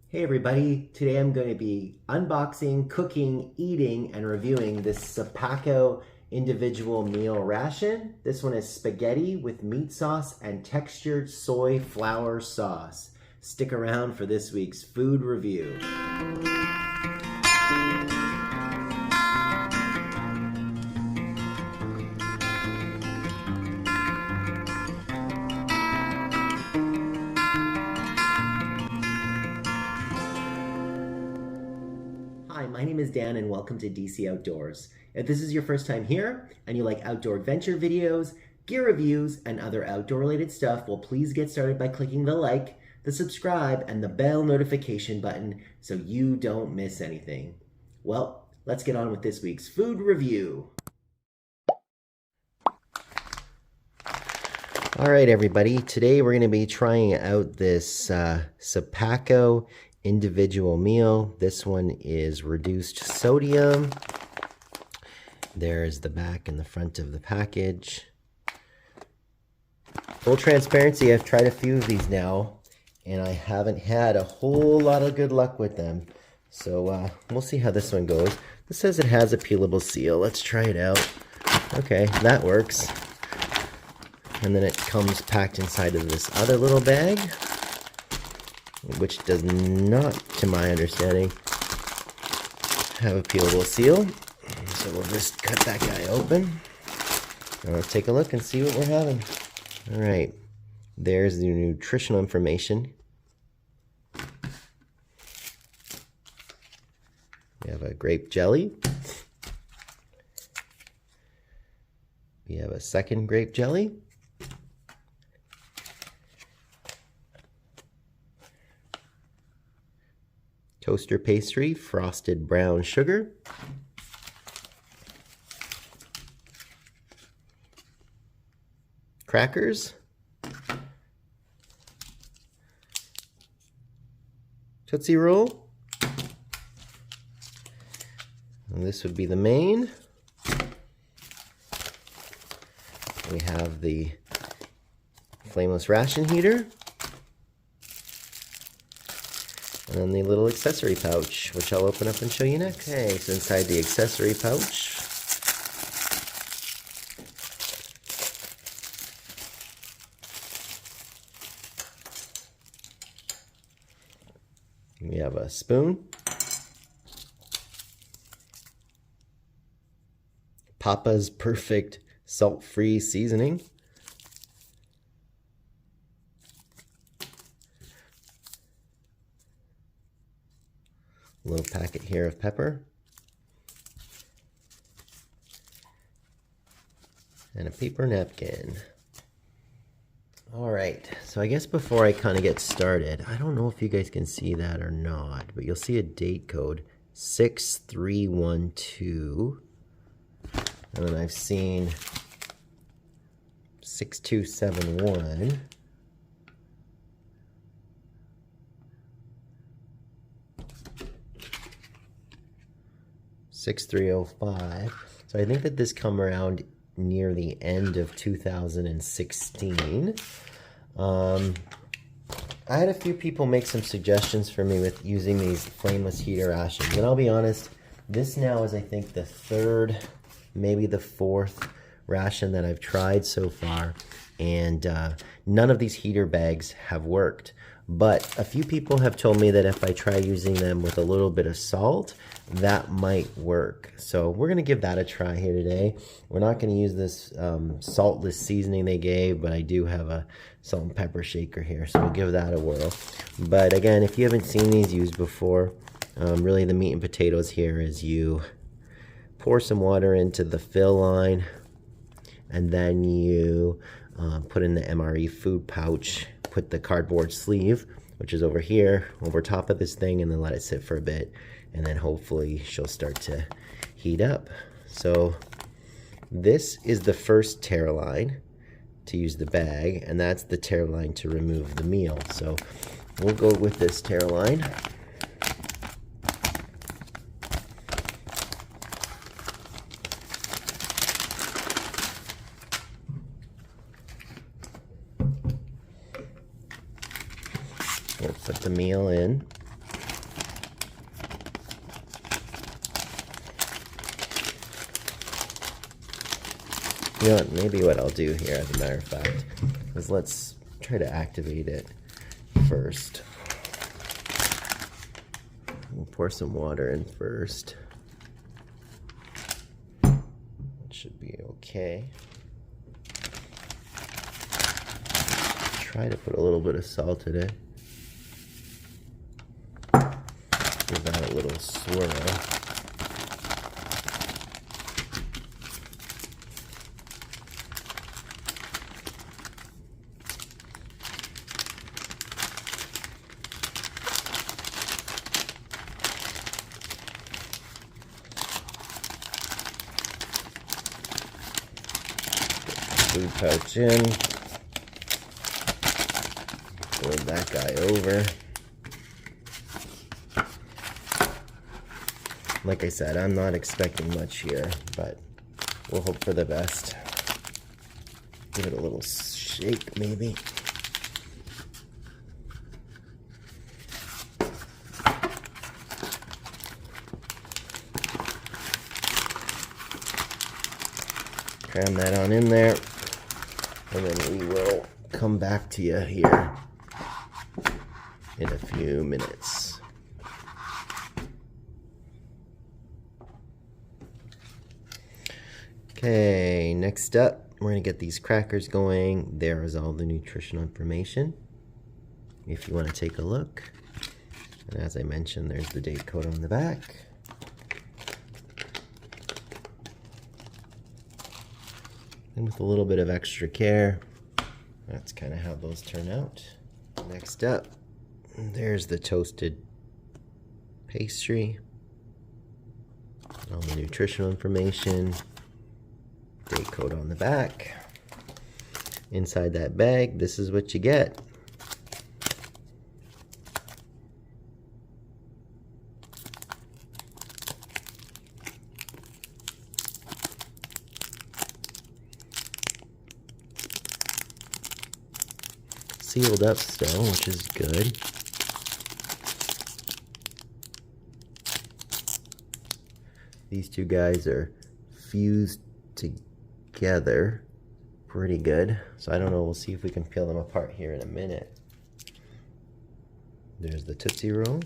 Hey everybody, today I'm going to be unboxing, cooking, eating, and reviewing this Sopakco individual meal ration. This one is spaghetti with meat sauce and textured soy flour sauce. Stick around for this week's food review. Hi, my name is Dan and welcome to DC Outdoors. If this is your first time here and you like outdoor adventure videos, gear reviews, and other outdoor related stuff, well, please get started by clicking the like, the subscribe, and the bell notification button so you don't miss anything. Well, let's get on with this week's food review. All right, everybody, today we're going to be trying out this Sopakco individual meal. This one is reduced sodium. There's the back and the front of the package. Full transparency, I've tried a few of these now and I haven't had a whole lot of good luck with them. So we'll see how this one goes. This says it has a peelable seal. Let's try it out. Okay, that works. And then it comes packed inside of this other little bag, which does not, to my understanding, have a peelable seal. So we'll just cut that guy open. And let's take a look and see what we're having. All right, there's the nutritional information. We have a grape jelly. We have a second grape jelly. Toaster pastry, frosted brown sugar. Crackers. Tootsie Roll. And this would be the main. We have the flameless ration heater. And then the little accessory pouch, which I'll open up and show you next. Okay, so inside the accessory pouch, we have a spoon, Papa's Perfect Salt-Free Seasoning, a little packet here of pepper, and a paper napkin. All right, so I guess before I kind of get started, I don't know if you guys can see that or not, but you'll see a date code 6312, and then I've seen 6271. 6305. So I think that this come around near the end of 2016. I had a few people make some suggestions for me with using these flameless heater rations, and I'll be honest, this now is I think the third, maybe the fourth ration that I've tried so far, and none of these heater bags have worked. But a few people have told me that if I try using them with a little bit of salt, that might work. So we're going to give that a try here today. We're not going to use this saltless seasoning they gave, but I do have a salt and pepper shaker here, so we'll give that a whirl. But again, if you haven't seen these used before, really the meat and potatoes here is you pour some water into the fill line, and then you put in the MRE food pouch, put the cardboard sleeve, which is over here, over top of this thing, and then let it sit for a bit, and then hopefully she'll start to heat up. So this is the first tear line to use the bag, and that's the tear line to remove the meal. So we'll go with this tear line. We'll put the meal in. You know what, maybe what I'll do here, as a matter of fact, is let's try to activate it first. We'll pour some water in first. It should be okay. Try to put a little bit of salt in it. Give that a little swirl. Food pouch in. Fold that guy over. Like I said, I'm not expecting much here, but we'll hope for the best. Give it a little shake, maybe. Cram that on in there, and then we will come back to you here in a few minutes. Okay, next up, we're going to get these crackers going. There is all the nutritional information if you want to take a look. And as I mentioned, there's the date code on the back. And with a little bit of extra care, that's kind of how those turn out. Next up, there's the toasted pastry. All the nutritional information. Date code on the back. Inside that bag, this is what you get. Sealed up still, which is good. These two guys are fused together pretty good. So I don't know, we'll see if we can peel them apart here in a minute. There's the Tootsie Roll.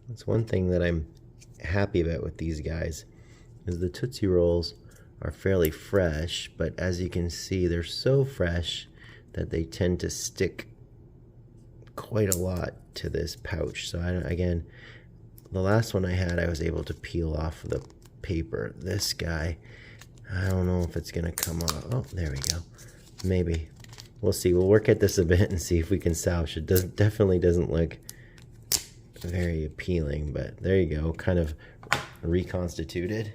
That's one thing that I'm happy about with these guys, is the Tootsie Rolls are fairly fresh, but as you can see, they're so fresh that they tend to stick quite a lot to this pouch. So again, the last one I had, I was able to peel off the paper. This guy, I don't know if it's gonna come off. Oh, there we go. Maybe. We'll see. We'll work at this a bit and see if we can salvage it. Definitely doesn't look very appealing, but there you go. Kind of reconstituted.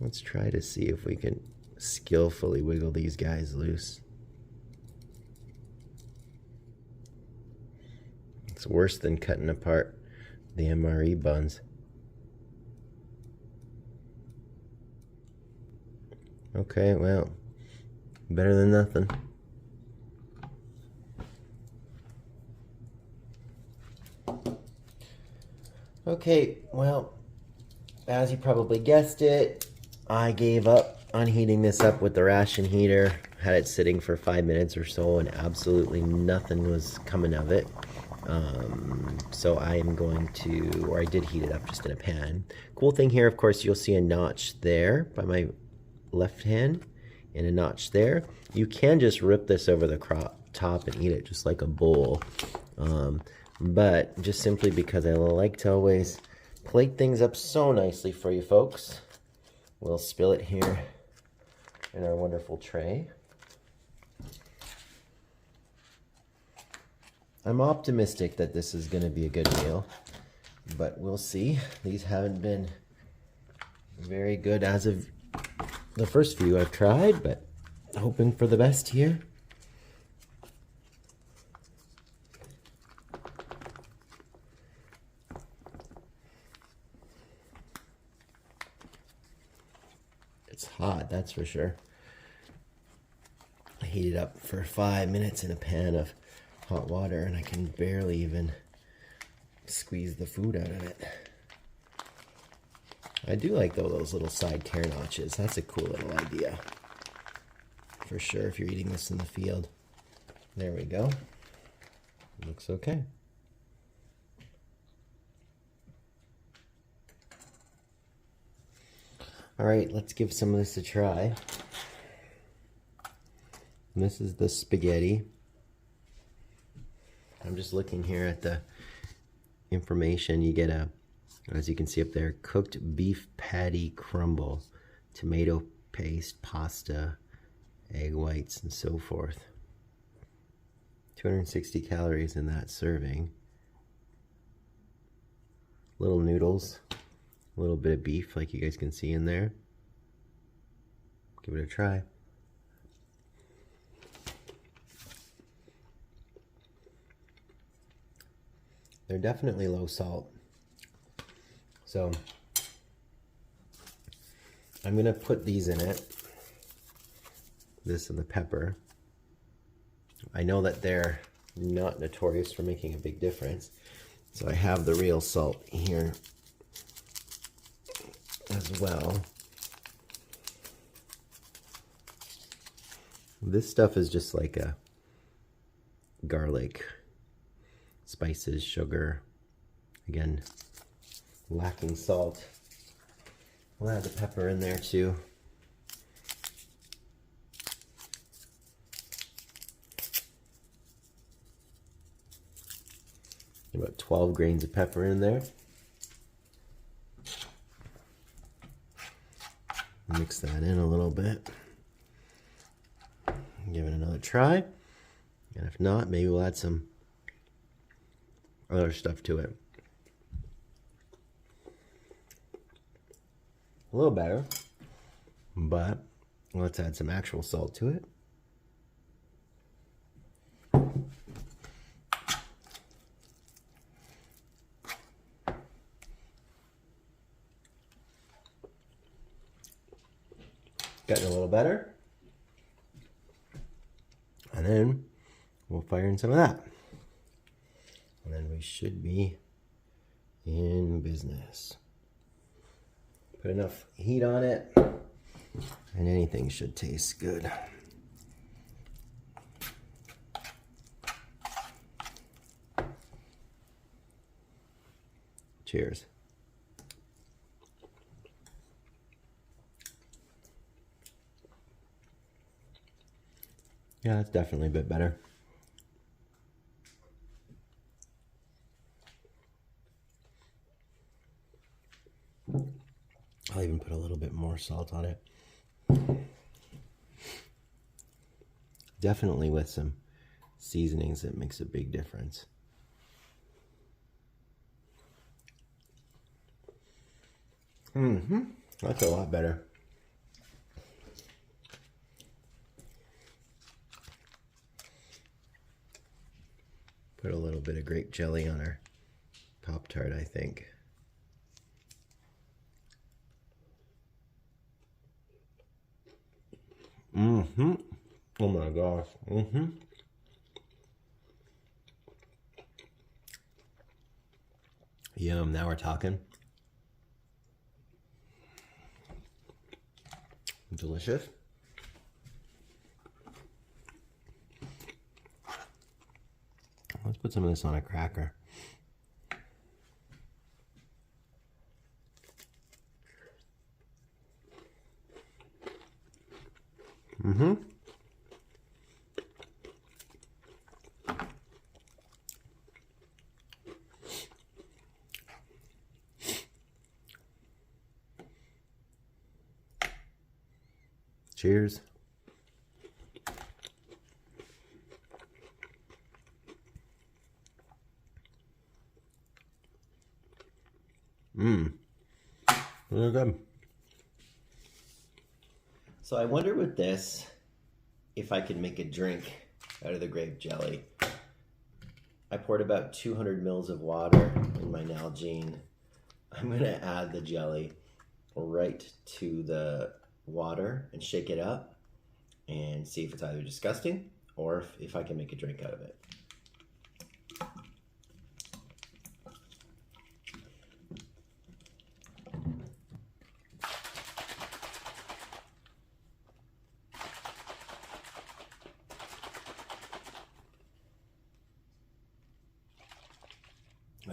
Let's try to see if we can skillfully wiggle these guys loose. It's worse than cutting apart the MRE buns. Okay, well, better than nothing. Okay, well, as you probably guessed it, I gave up on heating this up with the ration heater. Had it sitting for 5 minutes or so and absolutely nothing was coming of it. So I am going to, or I did heat it up just in a pan. Cool thing here, of course, you'll see a notch there by my left hand and a notch there. You can just rip this over the top and eat it just like a bowl. But just simply because I like to always plate things up so nicely for you folks, we'll spill it here in our wonderful tray. I'm optimistic that this is going to be a good meal, but we'll see. These haven't been very good as of the first few I've tried, but hoping for the best here. It's hot, that's for sure. I heated up for 5 minutes in a pan of hot water and I can barely even squeeze the food out of it. I do like though those little side tear notches. That's a cool little idea. For sure if you're eating this in the field. There we go. Looks okay. All right, let's give some of this a try. And this is the spaghetti. I'm just looking here at the information. You get a, as you can see up there, cooked beef patty crumble, tomato paste, pasta, egg whites, and so forth. 260 calories in that serving. Little noodles, a little bit of beef like you guys can see in there. Give it a try. They're definitely low salt. So I'm gonna put these in it. This and the pepper. I know that they're not notorious for making a big difference. So I have the real salt here as well. This stuff is just like a garlic, spices, sugar. Again, lacking salt. We'll add the pepper in there too. About 12 grains of pepper in there. Mix that in a little bit. Give it another try. And if not, maybe we'll add some other stuff to it. A little better, but let's add some actual salt to it. Getting a little better. And then we'll fire in some of that. And then we should be in business. Put enough heat on it, and anything should taste good. Cheers. Yeah, that's definitely a bit better. I'll even put a little bit more salt on it. Definitely with some seasonings, it makes a big difference. That's a lot better. Put a little bit of grape jelly on our Pop-Tart, I think. Oh my gosh. Yum, now we're talking. Delicious. Let's put some of this on a cracker. Cheers. Really good. So I wonder with this, if I could make a drink out of the grape jelly. I poured about 200 mils of water in my Nalgene. I'm gonna add the jelly right to the water and shake it up and see if it's either disgusting or if I can make a drink out of it.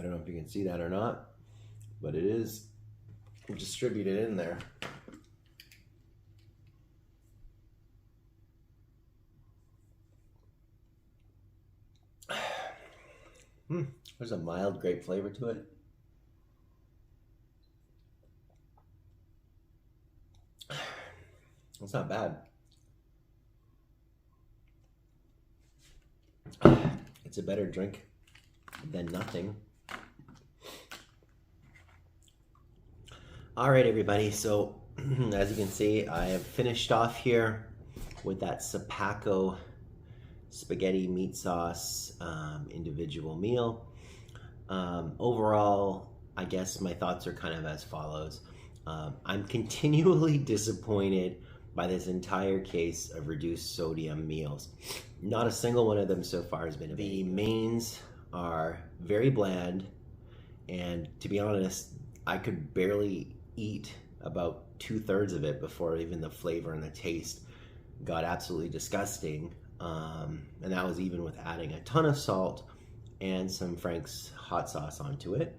don't know if you can see that or not, but it is distributed in there. There's a mild grape flavor to it. It's not bad. It's a better drink than nothing. All right, everybody. So as you can see, I have finished off here with that Sopakco spaghetti meat sauce individual meal. Overall, I guess my thoughts are kind of as follows. I'm continually disappointed by this entire case of reduced sodium meals. Not a single one of them so far has been amazing. The mains are very bland, and to be honest, I could barely eat about 2/3 of it before even the flavor and the taste got absolutely disgusting. And that was even with adding a ton of salt and some Frank's hot sauce onto it.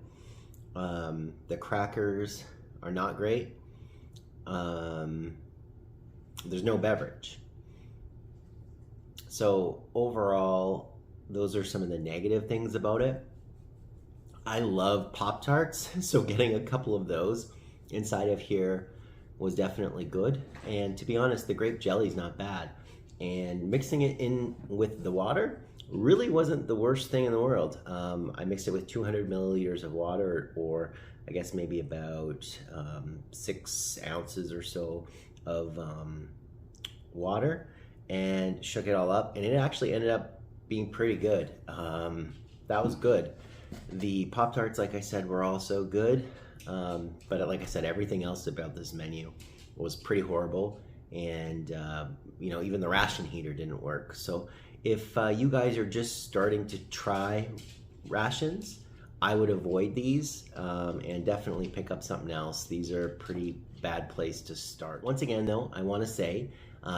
The crackers are not great. There's no beverage. So overall, those are some of the negative things about it. I love Pop-Tarts, so getting a couple of those inside of here was definitely good. And to be honest, the grape jelly is not bad. And mixing it in with the water really wasn't the worst thing in the world. I mixed it with 200 milliliters of water, or I guess maybe about 6 ounces or so of water, and shook it all up, and it actually ended up being pretty good. That was good. The Pop-Tarts, like I said, were also good, but like I said, everything else about this menu was pretty horrible, and you know, even the ration heater didn't work. So if you guys are just starting to try rations, I would avoid these and definitely pick up something else. These are a pretty bad place to start. Once again, though, I want to say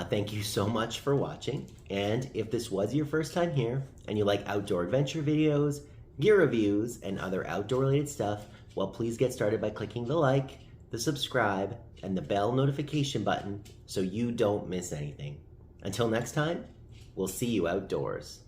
thank you so much for watching. And if this was your first time here and you like outdoor adventure videos, gear reviews, and other outdoor related stuff, well, please get started by clicking the like, the subscribe, and the bell notification button so you don't miss anything. Until next time, we'll see you outdoors.